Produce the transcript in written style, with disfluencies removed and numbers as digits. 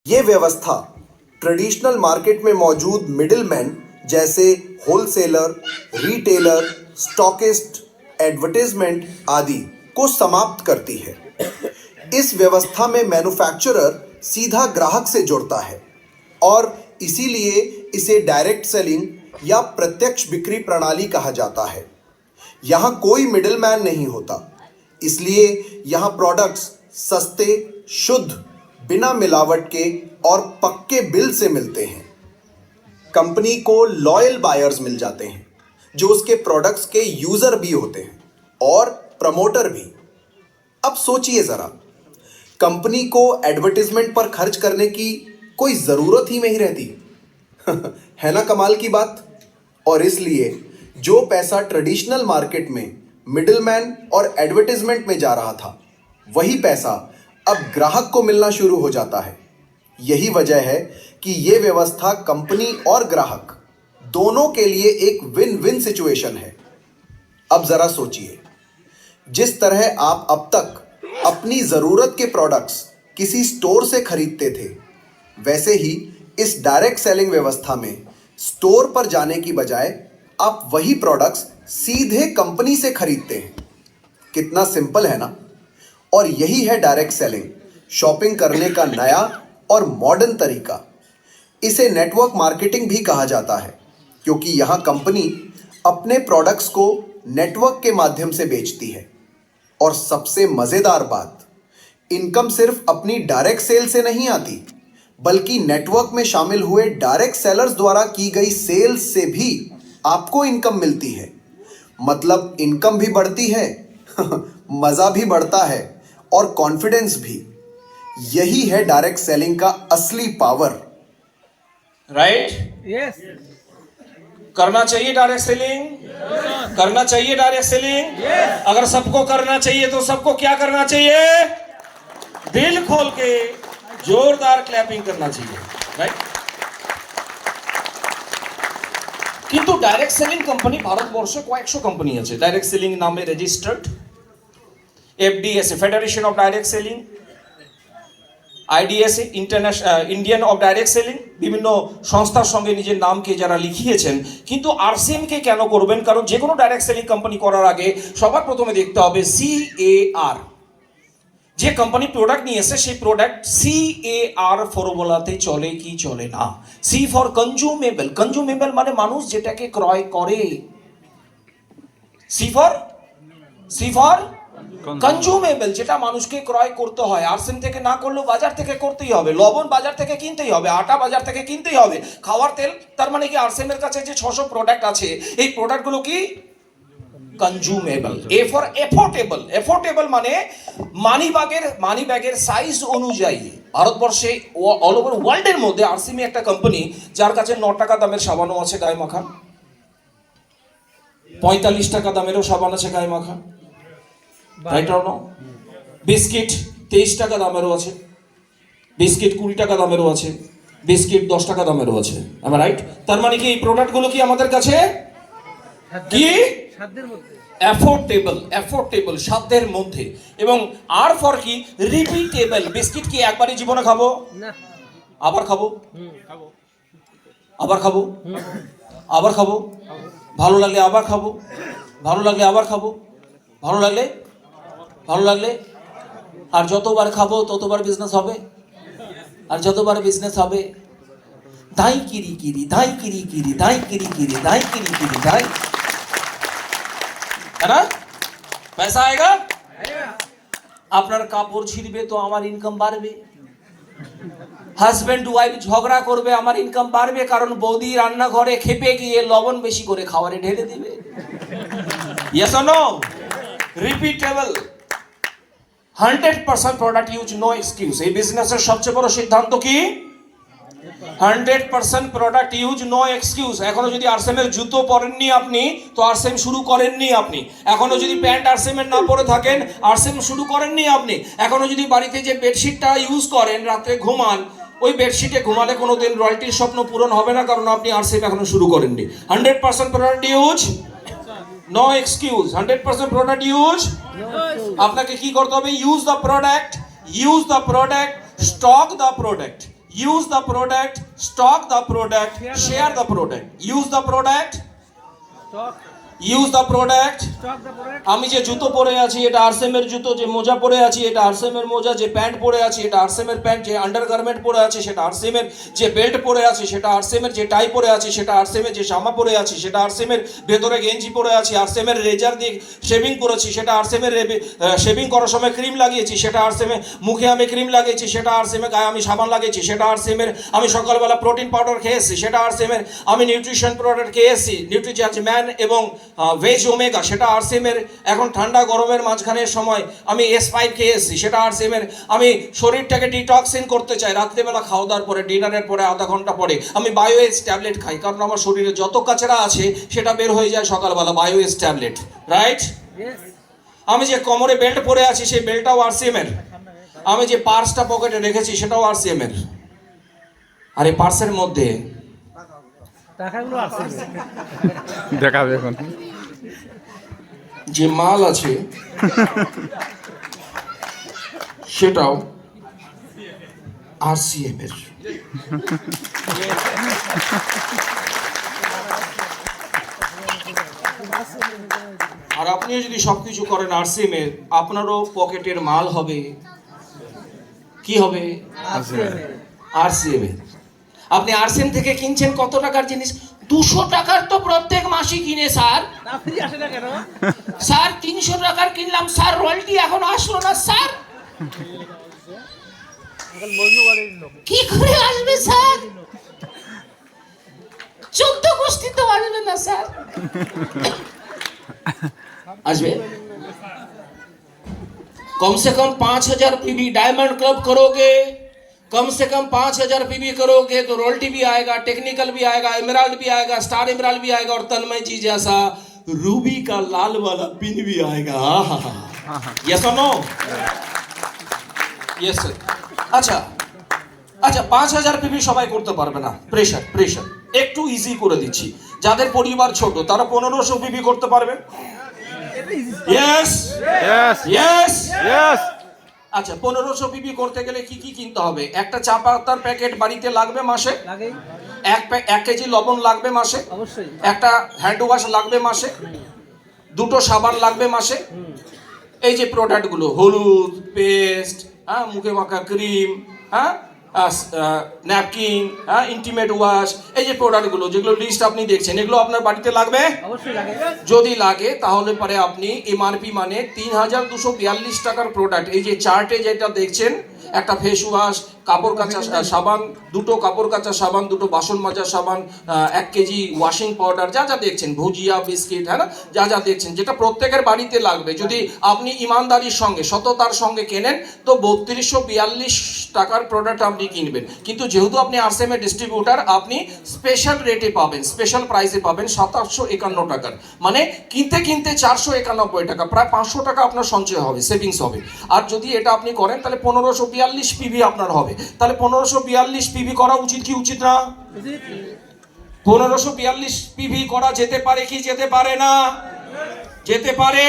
ये व्यवस्था traditional market में मौजूद मिडिलमैन जैसे होलसेलर, रिटेलर, स्टॉकिस्ट, एडवर्टाइजमेंट आदि को समाप्त करती है। इस व्यवस्था में मैन्युफैक्चरर सीधा ग्राहक से जुड़ता है और इसीलिए इसे डायरेक्ट सेलिंग या प्रत्यक्ष बिक्री प्रणाली कहा जाता है। यहाँ कोई मिडिलमैन नहीं होता, इसलिए यहाँ प्रोडक्ट्स सस्ते, शुद्ध, बिना मिलावट के और पक्के बिल से मिलते हैं। कंपनी को लॉयल बायर्स मिल जाते हैं जो उसके प्रोडक्ट्स के यूजर भी होते हैं और प्रमोटर भी। अब सोचिए जरा, कंपनी को एडवर्टाइजमेंट पर खर्च करने की कोई जरूरत ही नहीं रहती है ना कमाल की बात। और इसलिए जो पैसा ट्रेडिशनल मार्केट में मिडिलमैन और एडवर्टाइजमेंट में जा रहा था, वही पैसा अब ग्राहक को मिलना शुरू हो जाता है। यही वजह है कि यह व्यवस्था कंपनी और ग्राहक दोनों के लिए एक विन विन सिचुएशन है। अब जरा सोचिए, जिस तरह आप अब तक अपनी जरूरत के प्रोडक्ट्स किसी स्टोर से खरीदते थे, वैसे ही इस डायरेक्ट सेलिंग व्यवस्था में स्टोर पर जाने की बजाय आप वही प्रोडक्ट्स सीधे कंपनी से खरीदते हैं। कितना सिंपल है ना। और यही है डायरेक्ट सेलिंग, शॉपिंग करने का नया और मॉडर्न तरीका। इसे नेटवर्क मार्केटिंग भी कहा जाता है, क्योंकि यहां कंपनी अपने प्रोडक्ट्स को नेटवर्क के माध्यम से बेचती है। और सबसे मजेदार बात, इनकम सिर्फ अपनी डायरेक्ट सेल से नहीं आती, बल्कि नेटवर्क में शामिल हुए डायरेक्ट सेलर्स द्वारा की गई सेल्स से भी आपको इनकम मिलती है। मतलब इनकम भी बढ़ती है मजा भी बढ़ता है और कॉन्फिडेंस भी। यही है डायरेक्ट सेलिंग का असली पावर। राइट? यस। करना चाहिए डायरेक्ट सेलिंग, करना चाहिए डायरेक्ट सेलिंग। अगर सबको करना चाहिए तो सबको क्या करना चाहिए? दिल खोल के जोरदार क्लैपिंग करना चाहिए। राइट? কিন্তু ডাইরেক্ট সেলিং কোম্পানি ভারতবর্ষে কয়েকশো কোম্পানি আছে ডাইরেক্ট সেলিং নামে registered. FDSA, federation of direct selling, IDSA, Indian of direct selling, বিভিন্ন সংস্থার সঙ্গে নিজের নামকে যারা লিখিয়েছেন। কিন্তু আরসিএমকে কেন করবেন? কারণ যে কোনো ডাইরেক্ট সেলিং কোম্পানি করার আগে সবার প্রথমে দেখতে হবে CAR। যে কোম্পানি প্রোডাক্ট নিয়ে এসে সেই প্রোডাক্ট CAR ফর্মুলাতে চলে কি চলে না। সি ফর কনজিউমেবল, কনজিউমেবল মানে মানুষ যেটাকে ক্রয় করে। সি ফর কনজিউমেবল, যেটা মানুষকে ক্রয় করতে হয়। আরসিএম থেকে না করলেও বাজার থেকে করতেই হবে। লবণ বাজার থেকে কিনতেই হবে, আটা বাজার থেকে কিনতেই হবে, খাওয়ার তেল। তার মানে কি আরসিএম এর কাছে যে 600 প্রোডাক্ট আছে, এই প্রোডাক্টগুলো কি consumable. A for affordable, affordable মানে মানি ব্যাগের সাইজ অনুযায়ী ভারতবর্ষে অল ওভার ওয়ার্ল্ডের মধ্যে আরসিএম একটা কোম্পানি যার কাছে 9 টাকা দামের সাবানও আছে গায়ে মাখা, 45 টাকা দামেরও সাবান আছে গায়ে মাখা। Right or no? বিস্কিট 23 টাকা দামেরও আছে, বিস্কিট 20 টাকা দামেরও আছে, বিস্কিট 10 টাকা দামেরও আছে। আমার রাইট? তার মানে কি এই প্রোডাক্টগুলো কি আমাদের কাছে কি অ্যাফোর্ডেবল, সাধ্যের মধ্যে। এবং আর ফর কি রিপিটেবল। বিস্কিট কি একবারই জীবনে খাবো না, আবার খাবো, আবার খাবো, আবার খাবো, ভালো লাগলে আবার খাবো, ভালো লাগলে আবার খাবো, ভালো লাগলে আর যতবার খাবো ততবার বিজনেস হবে, আর যতবার বিজনেস হবে দাই কিরি কিরি, দাই কিরি কিরি, দাই কিরি কিরি, দাই কিরি কিরি, দাই, है ना? पैसा आएगा, আপনার কাপড় ছিঁড়বে তো আমার ইনকাম বাড়বে। হাজবেন্ড ওয়াইফ ঝগড়া করবে, আমার ইনকাম বাড়বে, কারণ বৌদি রান্নাঘরে খেপে গিয়ে লবণ বেশি করে খাবারে ঢেলে দিবে। Yes or no? Repeatable, 100% product use, no excuse. এই বিজনেসের সবচেয়ে বড় সিদ্ধান্ত কি? 100% প্রোডাক্ট ইউজ, নো এক্সকিউজ। এখনো যদি আরসিএম এর জুতো পরেননি আপনি, তো আরসিএম শুরু করেননি আপনি। এখনো যদি প্যান্ট আরসিএম এর না পরে থাকেন, আরসিএম শুরু করেননি আপনি। এখনো যদি বাড়িতে যে বেডশিটটা ইউজ করেন, রাতে ঘুমান, ওই বেডশিটে ঘুমালে কোনোদিন রয়্যালটির স্বপ্ন পূরণ হবে না, কারণ আপনি আরসিএম এখনো শুরু করেননি। 100% product use, no excuse. 100% product use. আপনাকে কি করতে হবে? Use the product, stock the product, use the product, stock the product, share the product. Use the product, use the product. আমি যে জুতো পরে আছি এটা আরসেম এর জুতো, যে মোজা পরে আছি এটা আরসেম এর মোজা, যে প্যান্ট পরে আছি এটা আরসেম এর প্যান্ট, যে আন্ডারগার্মেন্ট পরে আছি সেটা আরসেম এর, যে বেল্ট পরে আছি সেটা আরসেম এর, যে টাই পরে আছি সেটা আরসেম এর, যে জামা পরে আছি সেটা আরসেম এর, ভেতরে গেঞ্জি পরে আছি আরসেম এর, রেজার দিয়ে শেভিং করেছি সেটা আরসেম এর, শেভিং করার সময় ক্রিম লাগিয়েছি সেটা আরসেম এর, মুখে আমি ক্রিম লাগিয়েছি সেটা আরসেম এর, গায়ে আমি সাবান লাগিয়েছি সেটা আরসেম এর, আমি সকালবেলা প্রোটিন পাউডার খেয়েছি সেটা আরসেম এর, আমি নিউট্রিশন প্রোডাক্ট খেয়েছি নিউট্রিচার্জ ম্যান এবং ভেজ ওমেগা সেটা আরসেম এর, এখন ঠান্ডা গরমের মাঝখানের সময় আমি S5 খেয়ে এসেছি সেটা আরসেম এর, আমি শরীরটাকে ডিটক্সিন করতে চাই রাত্রেবেলা খাওয়া দাওয়ার পরে, ডিনারের পরে আধা ঘন্টা পরে আমি বায়োএস ট্যাবলেট খাই, কারণ আমার শরীরে যত কাচরা আছে সেটা বের হয়ে যায় সকালবেলা, বায়োএস ট্যাবলেট, রাইট? আমি যে কোমরে বেল্ট পরে আছি সেই বেল্টটাও আরসেম এর, আমি যে পার্সটা পকেটে রেখেছি সেটাও আরসেম এর, আর এই পার্সের মধ্যে টাকাগুলো আছে দেখাবে এখন যে মাল আছে সেটাও RCM এর। আর আপনিও যদি সবকিছু করেন RCM এর, আপনারও পকেটের মাল হবে, কি হবে? RCM এর। আপনি RCM থেকে কিনছেন কত টাকার জিনিস? 200 টাকার তো প্রত্যেক মাসে কিনে স্যার। স্যার 300 টাকার কিনলাম স্যার, রয়্যালটি এখনো আসলো না স্যার। কি করে আসবে স্যার? 14 গোষ্ঠী তো আসবে না স্যার। আসবে कम से कम 5000 पीबी डायमंड क्लब करोगे, कम से कम 5000 पीबी करोगे तो रॉयल्टी भी आएगा, टेक्निकल भी आएगा, एमराल्ड भी आएगा, स्टार एमराल्ड भी आएगा, और तन्मय जी जैसा रूबी का लाल वाला पिन भी आएगा। यस और नो? Yes sir. আচ্ছা আচ্ছা 5000 পিবি সবাই করতে পারবে না, প্রেশার প্রেশার একটু ইজি করে দিচ্ছি, যাদের পরিবার ছোট তারা 1500 পিবি করতে পারবে। ইয়েস ইয়েস ইয়েস ইয়েস আচ্ছা 1500 পিবি করতে গেলে কি কি কিনতে হবে? একটা চা পাতার প্যাকেট বাড়িতে লাগবে মাসে, লাগে 1 কেজি লবণ লাগবে মাসে, অবশ্যই একটা হ্যান্ড ওয়াশ লাগবে মাসে, 2টো সাবান লাগবে মাসে, এই যে প্রোডাক্টগুলো হলুদ পেস্ট, হ্যাঁ মুখে মাখা ক্রিম, হ্যাঁ ন্যাপকিন, হ্যাঁ ইন্টিমেট ওয়াশ, এই যে প্রোডাক্টগুলো যেগুলো লিস্ট আপনি দেখছেন এগুলো আপনার বাড়িতে লাগবে। অবশ্যই লাগে। যদি লাগে তাহলে পরে আপনি এমআরপি মানে 3242 টাকার প্রোডাক্ট, এই যে চার্টে যেটা দেখছেন, একটা ফেস ওয়াশ, কাপড় কাচা সাবান, 2টো কাপড় কাচা সাবান, 2টো বাসন মাজা সাবান, 1 কেজি ওয়াশিং পাউডার, যা যা দেখছেন, ভুজিয়া বিস্কিট, হ্যাঁ না, যা যা দেখছেন যেটা প্রত্যেকের বাড়িতে লাগবে, যদি আপনি ইমানদারির সঙ্গে সততার সঙ্গে কেনেন তো 3242 টাকার প্রোডাক্ট আপনি কিনবেন। কিন্তু যেহেতু আপনি RCM এর ডিস্ট্রিবিউটার, আপনি স্পেশাল রেটে পাবেন, স্পেশাল প্রাইসে পাবেন 2751 টাকার, মানে কিনতে কিনতে 491 টাকা, প্রায় 500 টাকা আপনার সঞ্চয় হবে, সেভিংস হবে। আর যদি এটা আপনি করেন তাহলে 1542 পিবি আপনার হবে, তাহলে 1542 পিবি করা উচিত কি উচিত না? 1542 পিবি করা যেতে পারে কি যেতে পারে না? যেতে পারে।